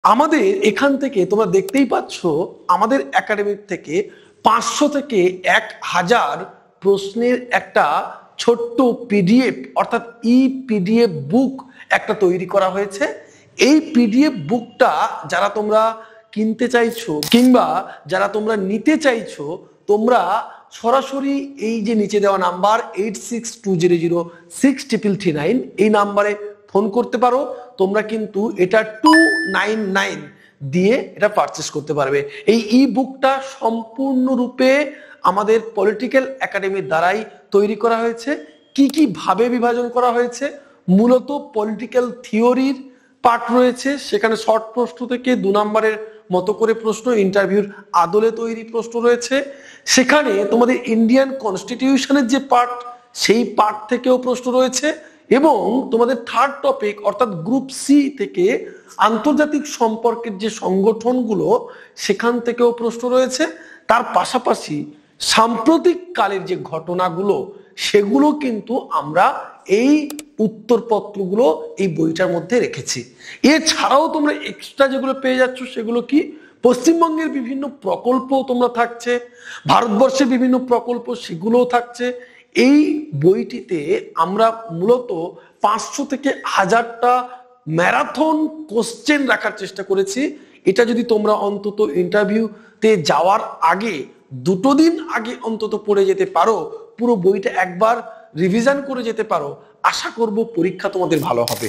আমাদের এখান থেকে তোমরা দেখতেই পাচ্ছ আমাদের একাডেমি থেকে 500 থেকে 1000 প্রশ্নের একটা ছোট্ট পিডিএফ অর্থাৎ পিডিএফ বুক একটা তৈরি করা হয়েছে। এই পিডিএফ বুকটা যারা তোমরা কিনতে চাইছো কিংবা যারা তোমরা নিতে চাইছো, তোমরা সরাসরি এই যে নিচে দেওয়া নাম্বার 8620063339 এই নাম্বারে ফোন করতে পারো। তোমরা কিন্তু এটা 299 দিয়ে এটা পারচেস করতে পারবে। এই বুকটা সম্পূর্ণরূপে আমাদের পলিটিক্যাল একাডেমির দ্বারাই তৈরি করা হয়েছে। কি কি ভাবে বিভাজন করা হয়েছে, মূলত পলিটিক্যাল থিওরির পার্ট রয়েছে, সেখানে শর্ট প্রশ্ন থেকে 2 নম্বরের মতো করে প্রশ্ন, ইন্টারভিউর আদলে তৈরি প্রশ্ন রয়েছে। সেখানে তোমাদের ইন্ডিয়ান কনস্টিটিউশনের যে পার্ট, সেই পার্ট থেকেও প্রশ্ন রয়েছে এবং তোমাদের থার্ড টপিক অর্থাৎ গ্রুপ সি থেকে আন্তর্জাতিক সম্পর্কের যে সংগঠনগুলো সেখান থেকেও প্রশ্ন রয়েছে। তার পাশাপাশি সাম্প্রতিক কালের যে ঘটনাগুলো সেগুলো কিন্তু আমরা এই উত্তরপত্রগুলো এই বইটার মধ্যে রেখেছি। এছাড়াও তোমরা এক্সট্রা যেগুলো পেয়ে যাচ্ছ সেগুলো কি, পশ্চিমবঙ্গের বিভিন্ন প্রকল্প তোমরা থাকছে, ভারতবর্ষের বিভিন্ন প্রকল্প সেগুলোও থাকছে। এই বইটিতে আমরা মূলত 500 থেকে 1000টা ম্যারাথন কোশ্চেন রাখার চেষ্টা করেছি। এটা যদি তোমরা অন্তত ইন্টারভিউতে যাওয়ার আগে 2 দিন আগে অন্তত পড়ে যেতে পারো, পুরো বইটা একবার রিভিশন করে যেতে পারো, আশা করব পরীক্ষা তোমাদের ভালো হবে।